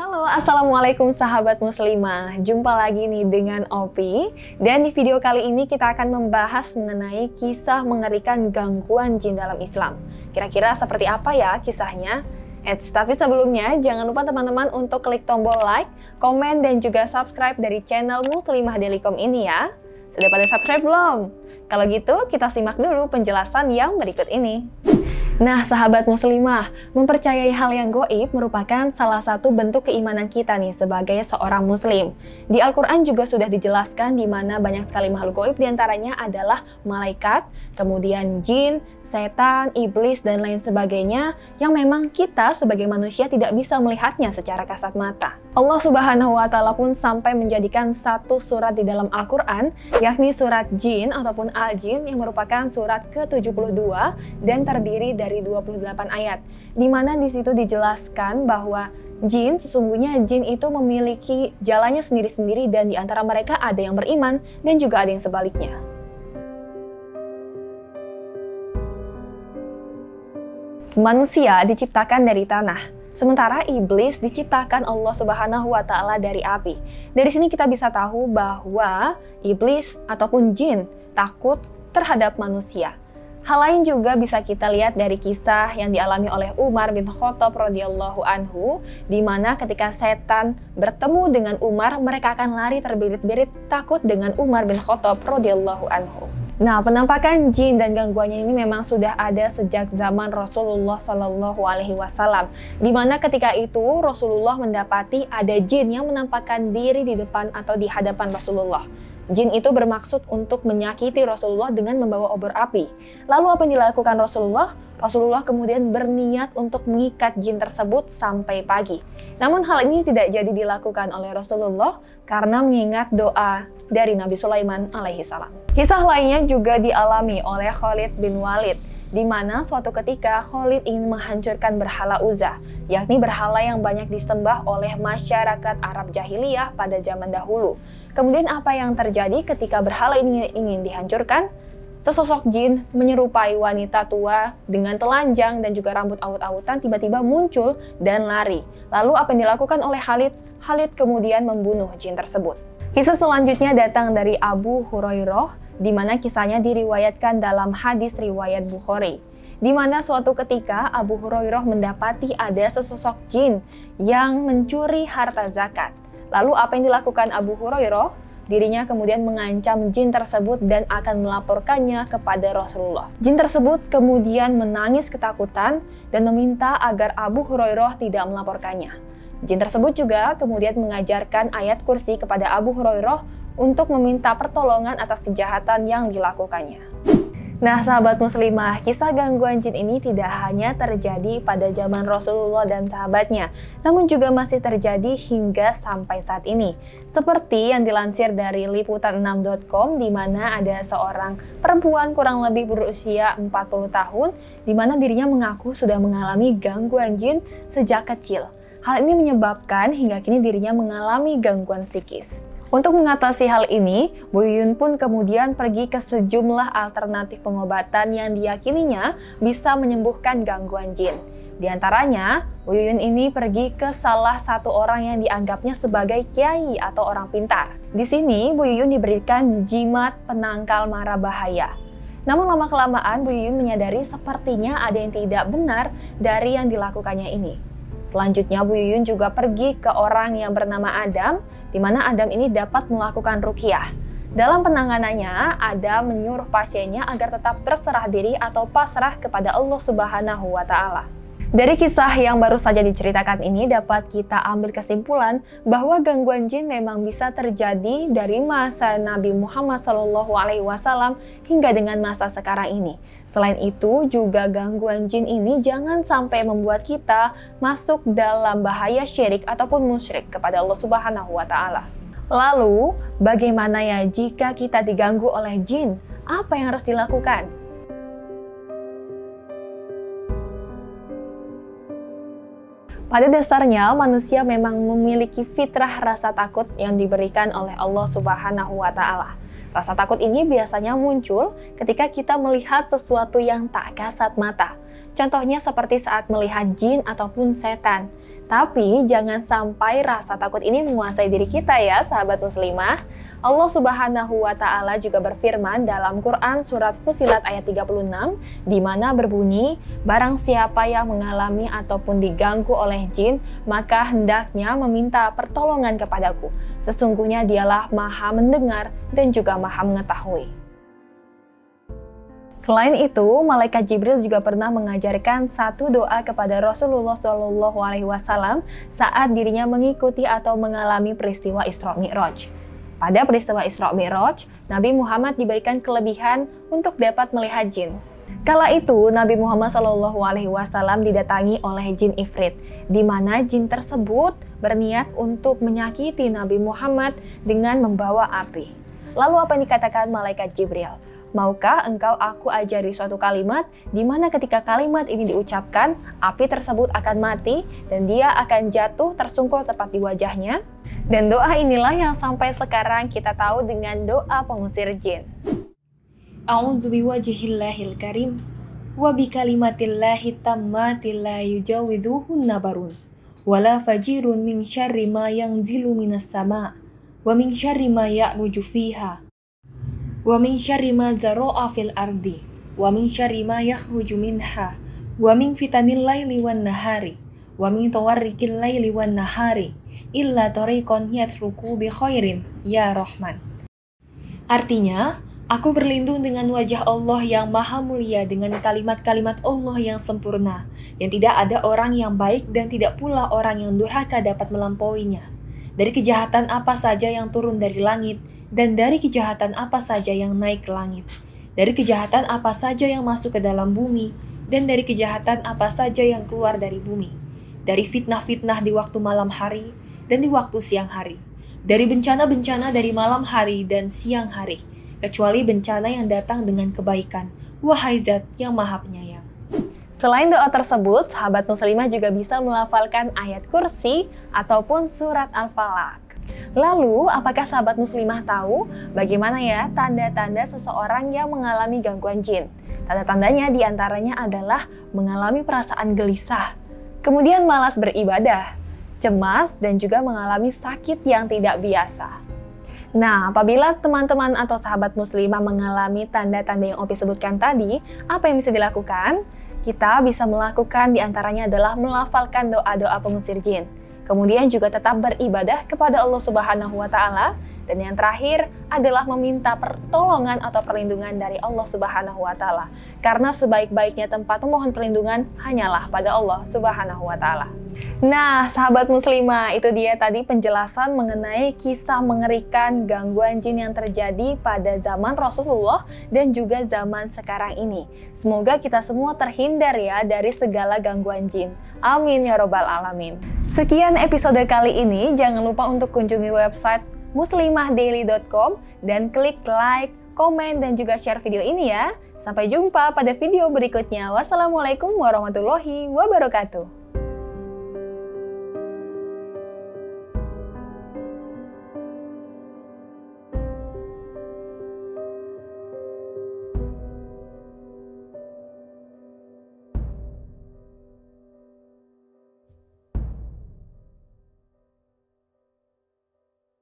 Halo, Assalamualaikum sahabat muslimah. Jumpa lagi nih dengan Opi. Dan di video kali ini kita akan membahas mengenai kisah mengerikan gangguan jin dalam Islam. Kira-kira seperti apa ya kisahnya? Tapi sebelumnya jangan lupa teman-teman untuk klik tombol like, komen, dan juga subscribe dari channel Muslimah Dailycom ini ya. Sudah pada subscribe belum? Kalau gitu kita simak dulu penjelasan yang berikut ini. Nah, sahabat muslimah, mempercayai hal yang gaib merupakan salah satu bentuk keimanan kita nih sebagai seorang muslim. Di Al-Quran juga sudah dijelaskan di mana banyak sekali makhluk gaib, diantaranya adalah malaikat, kemudian jin, setan, iblis, dan lain sebagainya yang memang kita sebagai manusia tidak bisa melihatnya secara kasat mata. Allah Subhanahu wa Ta'ala pun sampai menjadikan satu surat di dalam Al-Quran, yakni surat Jin ataupun Al-Jin yang merupakan surat ke-72 dan terdiri dari 28 ayat, di mana di situ dijelaskan bahwa sesungguhnya jin itu memiliki jalannya sendiri-sendiri dan di antara mereka ada yang beriman dan juga ada yang sebaliknya. Manusia diciptakan dari tanah, sementara iblis diciptakan Allah Subhanahu wa Ta'ala dari api. Dari sini kita bisa tahu bahwa iblis ataupun jin takut terhadap manusia. Hal lain juga bisa kita lihat dari kisah yang dialami oleh Umar bin Khattab radhiyallahu anhu, di mana ketika setan bertemu dengan Umar, mereka akan lari terbirit-birit takut dengan Umar bin Khattab radhiyallahu anhu. Nah, penampakan jin dan gangguannya ini memang sudah ada sejak zaman Rasulullah Shallallahu Alaihi Wasallam, di mana ketika itu Rasulullah mendapati ada jin yang menampakkan diri di depan atau di hadapan Rasulullah. Jin itu bermaksud untuk menyakiti Rasulullah dengan membawa obor api. Lalu apa yang dilakukan Rasulullah? Rasulullah kemudian berniat untuk mengikat jin tersebut sampai pagi. Namun hal ini tidak jadi dilakukan oleh Rasulullah karena mengingat doa dari Nabi Sulaiman alaihissalam. Kisah lainnya juga dialami oleh Khalid bin Walid, di mana suatu ketika Khalid ingin menghancurkan berhala Uzza, yakni berhala yang banyak disembah oleh masyarakat Arab jahiliyah pada zaman dahulu. Kemudian apa yang terjadi ketika berhala ini ingin dihancurkan? Sesosok jin menyerupai wanita tua dengan telanjang dan juga rambut awut-awutan tiba-tiba muncul dan lari. Lalu apa yang dilakukan oleh Khalid? Khalid kemudian membunuh jin tersebut. Kisah selanjutnya datang dari Abu Hurairah, di mana kisahnya diriwayatkan dalam hadis riwayat Bukhari, di mana suatu ketika Abu Hurairah mendapati ada sesosok jin yang mencuri harta zakat. Lalu apa yang dilakukan Abu Hurairah? Dirinya kemudian mengancam jin tersebut dan akan melaporkannya kepada Rasulullah. Jin tersebut kemudian menangis ketakutan dan meminta agar Abu Hurairah tidak melaporkannya. Jin tersebut juga kemudian mengajarkan ayat kursi kepada Abu Hurairah untuk meminta pertolongan atas kejahatan yang dilakukannya. Nah, sahabat muslimah, kisah gangguan jin ini tidak hanya terjadi pada zaman Rasulullah dan sahabatnya, namun juga masih terjadi hingga sampai saat ini. Seperti yang dilansir dari liputan6.com, di mana ada seorang perempuan kurang lebih berusia 40 tahun, di mana dirinya mengaku sudah mengalami gangguan jin sejak kecil. Hal ini menyebabkan hingga kini dirinya mengalami gangguan psikis. Untuk mengatasi hal ini, Bu Yuyun pun kemudian pergi ke sejumlah alternatif pengobatan yang diyakininya bisa menyembuhkan gangguan jin. Di antaranya, Bu Yuyun ini pergi ke salah satu orang yang dianggapnya sebagai kiai atau orang pintar. Di sini, Bu Yuyun diberikan jimat penangkal mara bahaya. Namun lama-kelamaan Bu Yuyun menyadari sepertinya ada yang tidak benar dari yang dilakukannya ini. Selanjutnya Bu Yuyun juga pergi ke orang yang bernama Adam, di mana Adam ini dapat melakukan ruqyah. Dalam penanganannya, Adam menyuruh pasiennya agar tetap berserah diri atau pasrah kepada Allah Subhanahu wa Ta'ala. Dari kisah yang baru saja diceritakan ini dapat kita ambil kesimpulan bahwa gangguan jin memang bisa terjadi dari masa Nabi Muhammad SAW hingga dengan masa sekarang ini. Selain itu juga gangguan jin ini jangan sampai membuat kita masuk dalam bahaya syirik ataupun musyrik kepada Allah Subhanahu wa Ta'ala. Lalu bagaimana ya jika kita diganggu oleh jin? Apa yang harus dilakukan? Pada dasarnya, manusia memang memiliki fitrah rasa takut yang diberikan oleh Allah Subhanahu wa Ta'ala. Rasa takut ini biasanya muncul ketika kita melihat sesuatu yang tak kasat mata. Contohnya seperti saat melihat jin ataupun setan. Tapi jangan sampai rasa takut ini menguasai diri kita ya, sahabat muslimah. Allah Subhanahu wa Ta'ala juga berfirman dalam Quran surat Fussilat ayat 36, di mana berbunyi, barang siapa yang mengalami ataupun diganggu oleh jin, maka hendaknya meminta pertolongan kepadaku. Sesungguhnya dialah Maha mendengar dan juga Maha mengetahui. Selain itu, malaikat Jibril juga pernah mengajarkan satu doa kepada Rasulullah SAW saat dirinya mengikuti atau mengalami peristiwa Isra Mi'raj. Pada peristiwa Isra Mi'raj, Nabi Muhammad diberikan kelebihan untuk dapat melihat jin. Kala itu, Nabi Muhammad SAW didatangi oleh jin Ifrit, di mana jin tersebut berniat untuk menyakiti Nabi Muhammad dengan membawa api. Lalu apa yang dikatakan malaikat Jibril? Maukah engkau aku ajari suatu kalimat di mana ketika kalimat ini diucapkan, api tersebut akan mati dan dia akan jatuh tersungkur tepat di wajahnya? Dan doa inilah yang sampai sekarang kita tahu dengan doa pengusir jin. A'udzu biwajhillahil karim wa bi kalimatillahi tammati la yujawidhuhunna barun wala fajirun min syarri ma yanzilu minas sama wa min syarri ma ya'ruju fiha wa min syarri ma zara'a fil ardi wa min syarri ma yakhruju minha wa min fitanil laili wan nahari wa min tawarrikil laili wan nahari illa tariqan yatruku bi khairin ya Rahman. Artinya, aku berlindung dengan wajah Allah yang maha mulia, dengan kalimat-kalimat Allah yang sempurna, yang tidak ada orang yang baik dan tidak pula orang yang durhaka dapat melampauinya. Dari kejahatan apa saja yang turun dari langit, dan dari kejahatan apa saja yang naik ke langit. Dari kejahatan apa saja yang masuk ke dalam bumi, dan dari kejahatan apa saja yang keluar dari bumi. Dari fitnah-fitnah di waktu malam hari, dan di waktu siang hari. Dari bencana-bencana dari malam hari dan siang hari, kecuali bencana yang datang dengan kebaikan, wahai Zat yang maha penyayang. Selain doa tersebut, sahabat muslimah juga bisa melafalkan ayat kursi ataupun surat Al-Falaq. Lalu, apakah sahabat muslimah tahu bagaimana ya tanda-tanda seseorang yang mengalami gangguan jin? Tanda-tandanya diantaranya adalah mengalami perasaan gelisah, kemudian malas beribadah, cemas, dan juga mengalami sakit yang tidak biasa. Nah, apabila teman-teman atau sahabat muslimah mengalami tanda-tanda yang Opi sebutkan tadi, apa yang bisa dilakukan? Kita bisa melakukan diantaranya adalah melafalkan doa-doa pengusir jin. Kemudian juga tetap beribadah kepada Allah Subhanahu wa Ta'ala. Dan yang terakhir adalah meminta pertolongan atau perlindungan dari Allah Subhanahu wa Ta'ala. Karena sebaik-baiknya tempat memohon perlindungan hanyalah pada Allah Subhanahu wa Ta'ala. Nah, sahabat muslimah, itu dia tadi penjelasan mengenai kisah mengerikan gangguan jin yang terjadi pada zaman Rasulullah dan juga zaman sekarang ini. Semoga kita semua terhindar ya dari segala gangguan jin. Amin ya robbal alamin. Sekian episode kali ini, jangan lupa untuk kunjungi website muslimahdaily.com dan klik like, komen, dan juga share video ini ya. Sampai jumpa pada video berikutnya. Wassalamualaikum warahmatullahi wabarakatuh.